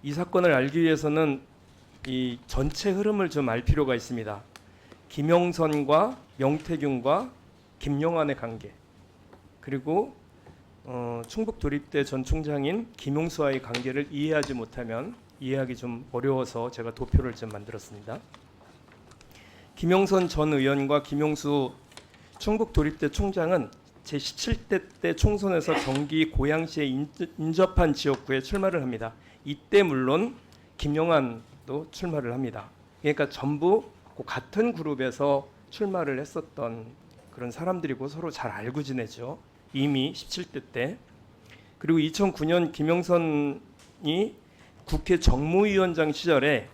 이 사건을 알기 위해서는 이 전체 흐름을 좀 알 필요가 있습니다. 김영선과 명태균과 김용환의 관계, 그리고 충북 도립대 전 총장인 김용수와의 관계를 이해하지 못하면 이해하기 좀 어려워서 제가 도표를 좀 만들었습니다. 김영선 전 의원과 김용수 충북 도립대 총장은 제17대 때 총선에서 경기 고양시에 인접한 지역구에 출마를 합니다. 이때 물론 김용환도 출마를 합니다. 그러니까 전부 같은 그룹에서 출마를 했었던 그런 사람들이고 서로 잘 알고 지내죠. 이미 17대 때. 그리고 2009년 김영선이 국회 정무위원장 시절에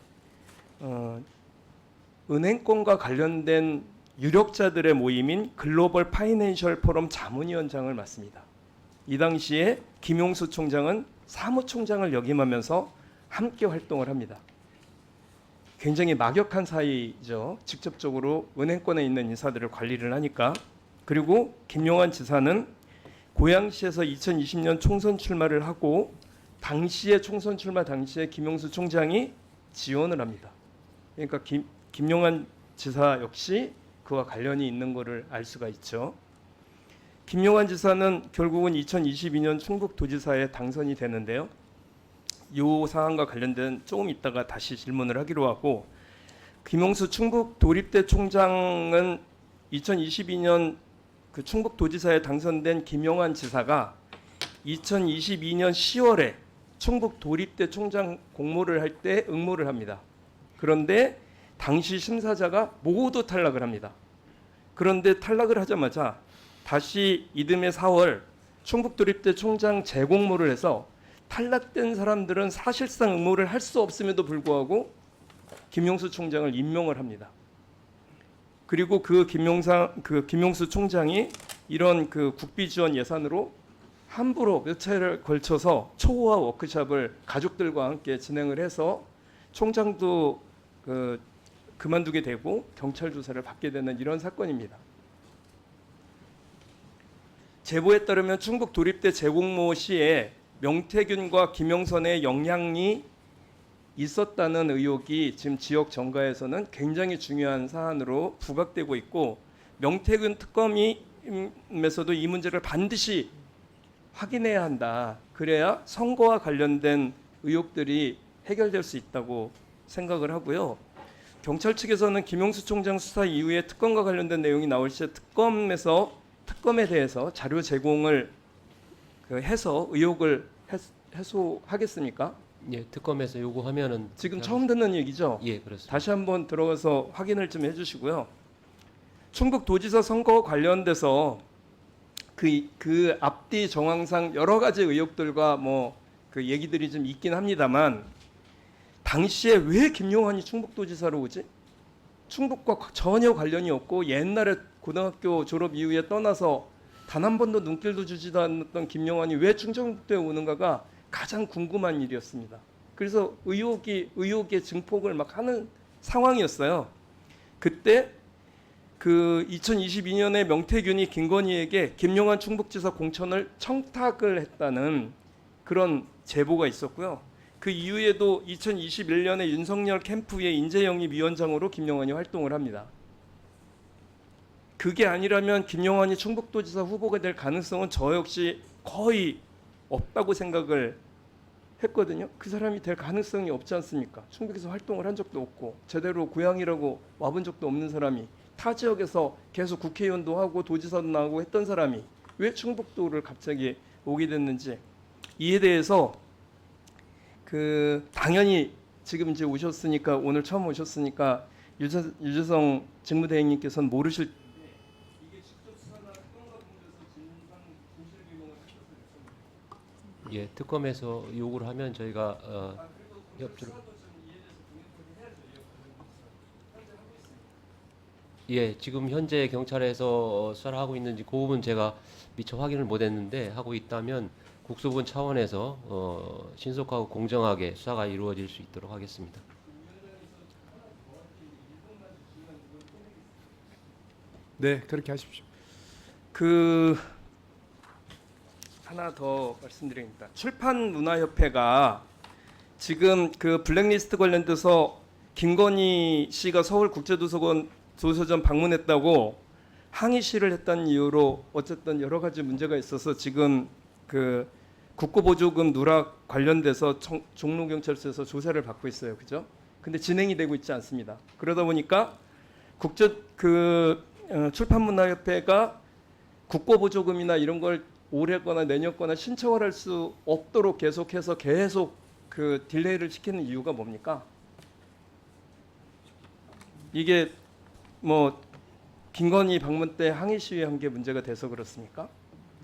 은행권과 관련된 유력자들의 모임인 글로벌 파이낸셜 포럼 자문위원장을 맡습니다. 이 당시에 김용수 총장은 사무총장을 역임하면서 함께 활동을 합니다. 굉장히 막역한 사이죠. 직접적으로 은행권에 있는 인사들을 관리를 하니까. 그리고 김용환 지사는 고양시에서 2020년 총선 출마를 하고 당시에 총선 출마 당시에 김용수 총장이 지원을 합니다. 그러니까 김용환 지사 역시 그와 관련이 있는 것을 알 수가 있죠. 김용환 지사는 결국은 2022년 충북도지사에 당선이 되는데요. 이 사안과 관련된 조금 있다가 다시 질문을 하기로 하고, 김용수 충북도립대 총장은 2022년 그 충북도지사에 당선된 김용환 지사가 2022년 10월에 충북도립대 총장 공모를 할 때 응모를 합니다. 그런데 당시 심사자가 모두 탈락을 합니다. 그런데 탈락을 하자마자 다시 이듬해 4월 충북도립대 총장 재공모를 해서 탈락된 사람들은 사실상 응모를 할 수 없음에도 불구하고 김용수 총장을 임명을 합니다. 그리고 그 김용수 총장이 이런 그 국비 지원 예산으로 함부로 몇 차례를 걸쳐서 초호화 워크숍을 가족들과 함께 진행을 해서 총장도 그만두게 되고 경찰 조사를 받게 되는 이런 사건입니다. 제보에 따르면 충북 도립대 재공모 시에 명태균과 김영선의 영향이 있었다는 의혹이 지금 지역 정가에서는 굉장히 중요한 사안으로 부각되고 있고, 명태균 특검에서도 이 문제를 반드시 확인해야 한다. 그래야 선거와 관련된 의혹들이 해결될 수 있다고 생각을 하고요. 경찰 측에서는 김용수 총장 수사 이후에 특검과 관련된 내용이 나올 시에 특검에 대해서 자료 제공을 해서 의혹을 해소하겠습니까? 예, 특검에서 요구하면은 지금 처음 듣는 얘기죠? 예, 그렇습니다. 다시 한번 들어가서 확인을 좀 해주시고요. 충북도지사 선거와 관련돼서 그 앞뒤 정황상 여러 가지 의혹들과 그 얘기들이 좀 있긴 합니다만, 당시에 왜 김용환이 충북도지사로 오지? 충북과 전혀 관련이 없고 옛날에 고등학교 졸업 이후에 떠나서 단 한 번도 눈길도 주지도 않았던 김용환이 왜 충청북도에 오는가가 가장 궁금한 일이었습니다. 그래서 의혹의 증폭을 막 하는 상황이었어요. 그때 그 2022년에 명태균이 김건희에게 김용환 충북지사 공천을 청탁을 했다는 그런 제보가 있었고요. 그 이후에도 2021년에 윤석열 캠프의 인재영입위원장으로 김용환이 활동을 합니다. 그게 아니라면 김용환이 충북도지사 후보가 될 가능성은 저 역시 거의 없다고 생각을 했거든요. 그 사람이 될 가능성이 없지 않습니까? 충북에서 활동을 한 적도 없고 제대로 고향이라고 와본 적도 없는 사람이, 타 지역에서 계속 국회의원도 하고 도지사도 나오고 했던 사람이 왜 충북도를 갑자기 오게 됐는지, 이에 대해서 당연히 지금 이제 오셨으니까, 오늘 처음 오셨으니까 유재성 직무대행님께서는 모르실 텐데, 이게 직접 수사나 특검과 공조해서 진실 규명을 하셨어요. 예, 특검에서 요구를 하면 저희가 협조를. 예, 지금 현재 경찰에서 수사를 하고 있는지 그 부분 제가 미처 확인을 못했는데, 하고 있다면 국수본 차원에서 신속하고 공정하게 수사가 이루어질 수 있도록 하겠습니다. 네, 그렇게 하십시오. 하나 더 말씀드립니다. 출판문화협회가 지금 그 블랙리스트 관련돼서 김건희 씨가 서울국제도서관 도서전 방문했다고 항의시를 했다는 이유로 어쨌든 여러 가지 문제가 있어서 지금 그 국고보조금 누락 관련돼서 종로경찰서에서 조사를 받고 있어요. 그죠? 근데 진행이 되고 있지 않습니다. 그러다 보니까 출판문화협회가 국고보조금이나 이런 걸 올해 거나 내년 거나 신청을 할 수 없도록 계속해서 계속 그 딜레이를 시키는 이유가 뭡니까? 이게 뭐 김건희 방문 때 항의 시위한 게 문제가 돼서 그렇습니까?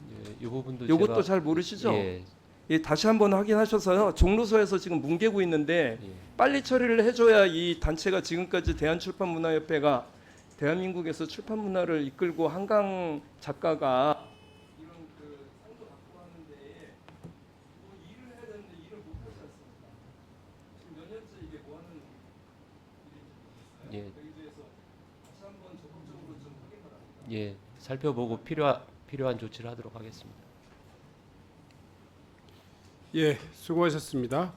예, 이 부분도 이것도 제가 잘 모르시죠? 예, 예, 다시 한번 확인하셔서요. 종로소에서 지금 뭉개고 있는데 예. 빨리 처리를 해줘야 이 단체가 지금까지 대한출판문화협회가 대한민국에서 출판 문화를 이끌고 한강 작가가 이런 그 상도 받고 하는데 뭐 일을 해야 되는데 일을 못 하지 않습니까? 지금 몇 년째 이게 뭐 하는 일인지 모르겠어요. 예. 여기 대해서 다시 한번 적극적으로 좀 확인 바랍니다. 예, 살펴보고 필요한 조치를 하도록 하겠습니다. 예, 수고하셨습니다.